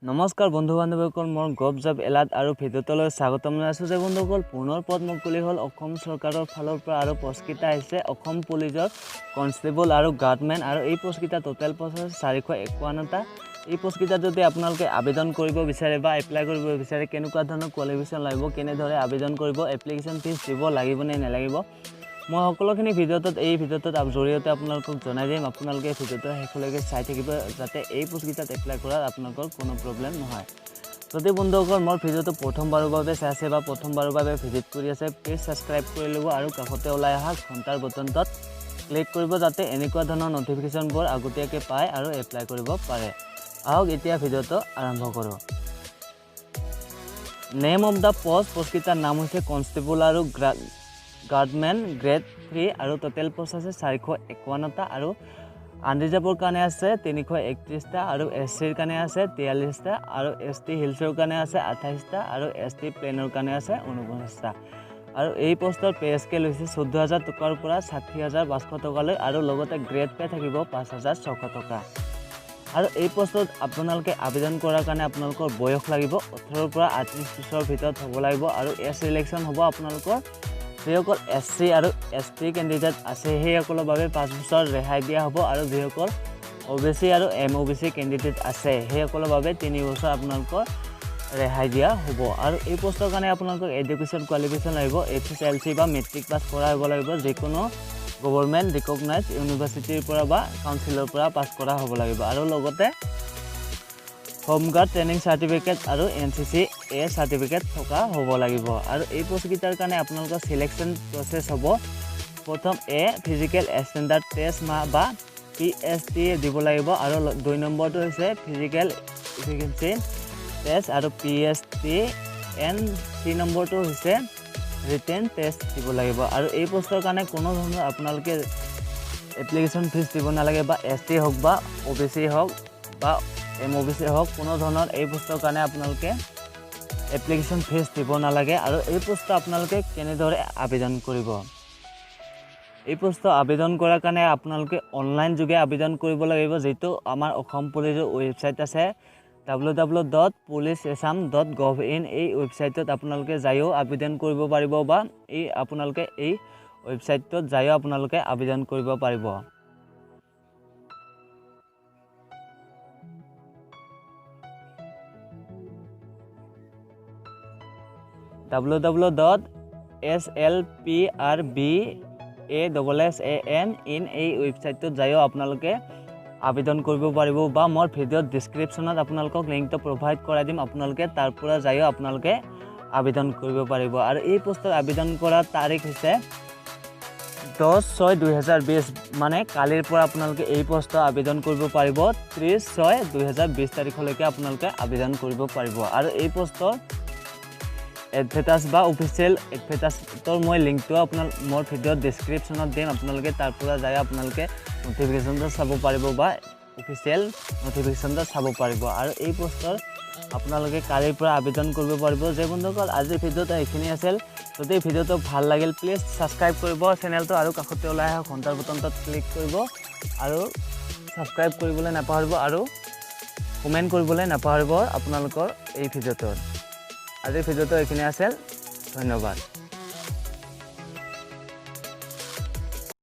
নমস্কাৰ বন্ধু বান্ধৱীসকল মোৰ গভ জব এলাৰ্ট আৰু ভিডিঅ'টোলৈ স্বাগতম জনাইছোঁ যে বন্ধুসকল পুনৰ পদ মুকলি হ'ল অসম চৰকাৰৰ ফালৰ পৰা আৰু পোষ্টকেইটা আহিছে অসম পুলিচৰ কনষ্টেবল আৰু গাৰ্ডমেন আৰু এই পোষ্টকেইটা টোটেল পোষ্ট 451টা এই পোষ্টকেইটা যদি আপোনালোকে আবেদন কৰিব বিচাৰে বা এপ্লাই কৰিব বিচাৰে কেনেকুৱা ধৰণৰ কোৱালিফিকেশ্যন লাগিব কেনেদৰে আবেদন কৰিব এপ্লিকেশ্যন ফিজ দিব লাগিব নে নালাগিব মই সকলোখিনি ভিডিঅ'টোত এই ভিডিঅ'টোত জৰিয়তে আপোনালোকক জনাই দিম আপোনালোকে ভিডিঅ'টো শেষলৈকে চাই থাকিব যাতে এই পোষ্টকেইটাত এপ্লাই কৰাত আপোনালোকৰ কোনো প্ৰব্লেম নহয় যদি বন্ধুসকল মোৰ ভিডিঅ'টো প্ৰথমবাৰৰ বাবে চাই আছে বা প্ৰথমবাৰৰ বাবে ভিজিট কৰি আছে প্লিজ সাবস্ক্ৰাইব কৰি ল'ব আৰু কাষতে ওলাই অহা ঘণ্টাৰ বটনটোত ক্লিক কৰিব যাতে এনেকুৱা ধৰণৰ নটিফিকেশ্যনবোৰ আগতীয়াকৈ পায় আৰু এপ্লাই কৰিব পাৰে আহক এতিয়া ভিডিঅ'টো আৰম্ভ কৰোঁ নেম অফ দ্য পোষ্টকেইটাৰ নাম হৈছে কনষ্টেবল আৰু গাৰ্ডমেন গ্ৰেড 3 আৰু টোটেল পোষ্ট আছে 451টা আৰু আনৰিজাৰ্ভৰ কাৰণে আছে 331টা আৰু এছচিৰ কাৰণে আছে 43টা আৰু এছটি হিলছৰ কাৰণে আছে 28টা আৰু এছটি প্লেনৰ কাৰণে আছে 49টা আৰু এই পোষ্টৰ পে স্কেল হৈছে 14000 টকাৰ পৰা 60500 টকালৈ আৰু লগতে গ্ৰেড পে থাকিব 5600 টকা আৰু এই পোষ্টত আপোনালোকে আবেদন কৰাৰ কাৰণে আপোনালোকৰ বয়স লাগিব 18 পৰা 38 বছৰৰ ভিতৰত হ'ব লাগিব আৰু সিলেকশ্যন হ'ব আপোনালোকৰ যিসকল এছচি আৰু এছটি কেণ্ডিডেট আছে সেইসকলৰ বাবে 5 বছৰ ৰেহাই দিয়া হ'ব আৰু যিসকল ওবিচি আৰু এমওবিচি কেণ্ডিডেট আছে সেইসকলৰ বাবে 3 বছৰ আপোনালোকৰ ৰেহাই দিয়া হ'ব আৰু এই পোষ্টৰ কাৰণে আপোনালোকৰ এডুকেশ্যন কোৱালিফিকেশ্যন লাগিব এইচএছএলচি বা মেট্ৰিক পাছ কৰা হ'ব লাগিব যিকোনো গভৰ্ণমেণ্ট ৰিকগনাইজ ইউনিভাৰ্চিটিৰ পৰা বা কাউন্সিলৰ পৰা পাছ কৰা হ'ব লাগিব আৰু লগতে হোম গাৰ্ড ট্ৰেইনিং সাৰ্টিফিকেট আৰু এনচিচি এ সাৰ্টিফিকেট থকা হ'ব লাগিব আৰু এই পোষ্টকেইটাৰ কাৰণে আপোনালোকৰ সিলেকশ্যন প্ৰচেছ হ'ব প্ৰথম এ ফিজিকেল ষ্টেণ্ডাৰ্ড টেষ্ট বা পিএছটি দিব লাগিব আৰু 2 নম্বৰটো হৈছে ফিজিকেল এফিচিয়েন্সি টেষ্ট আৰু পিএছটি এণ্ড 3 নম্বৰটো হৈছে ৰিটেন টেষ্ট দিব লাগিব আৰু এই পোষ্টৰ কাৰণে কোনো ধৰণৰ আপোনালোকে এপ্লিকেশ্যন ফিজ দিব নালাগে বা এছটি হওক বা ওবিচি হওক বা এমওবিচি হওক কোনো ধৰণৰ এই পোষ্টৰ কাৰণে আপোনালোকে এপ্লিকেশ্যন ফিজ দিব নালাগে আৰু এই পোষ্ট আপোনালোকে কেনেদৰে আবেদন কৰিব এই পোষ্ট আবেদন কৰাৰ কাৰণে আপোনালোকে অনলাইন যোগে আবেদন কৰিব লাগিব যেটো আমাৰ অসম পুলিচৰ ৱেবছাইট আছে www.policeasam.gov.in এই ৱেবছাইটত আপোনালোকে যায়ও আবেদন কৰিব পাৰিব বা এই আপোনালোকে এই ৱেবছাইটত যায়ও আপোনালোকে আবেদন কৰিব পাৰিব www.slprbassam in এই ৱেবছাইটত যায়ও আপোনালোকে আবেদন কৰিব পাৰিব বা মোৰ ভিডিঅ'ৰ ডেসক্ৰিপচনত আপোনালোকক লিংকটো প্ৰভাইড কৰাই দিম আপোনালোকে তাৰ পৰা যায়ও আপোনালোকে আবেদন কৰিব পাৰিব আৰু এই পোষ্টৰ আবেদন কৰাৰ তাৰিখ হৈছে 10/6/2020 মানে কালিৰ পৰা আপোনালোকে এই পোষ্টৰ আবেদন কৰিব পাৰিব 30/6/2020 তাৰিখলৈকে আপোনালোকে আবেদন কৰিব পাৰিব আৰু এই পোষ্টৰ এডভাৰটাইজ বা অফিচিয়েল এডভাৰটাইজৰ মই লিংকটো আপোনাৰ মোৰ ভিডিঅ'ৰ ডেসক্ৰিপচনত দিম আপোনালোকে তাৰ পৰা যায় আপোনালোকে নটিফিকেশ্যনটো চাব পাৰিব বা অফিচিয়েল নটিফিকেশ্যনটো চাব পাৰিব আৰু এই পোষ্টৰ আপোনালোকে কালিৰ পৰা আবেদন কৰিব পাৰিব যে বন্ধুসকল আজি ভিডিঅ'টো এইখিনি আছিল যদি ভিডিঅ'টো ভাল লাগিল প্লিজ সাবস্ক্ৰাইব কৰিব চেনেলটো আৰু কাষতে ওলাই অহা ঘণ্টাৰ বটনটোত ক্লিক কৰিব আৰু সাবস্ক্ৰাইব কৰিবলৈ নাপাহৰিব আৰু কমেণ্ট কৰিবলৈ নাপাহৰিব আপোনালোকৰ এই ভিডিঅ'টোত আজিৰ ভিডিঅ'টো এইখিনি আছিল ধন্যবাদ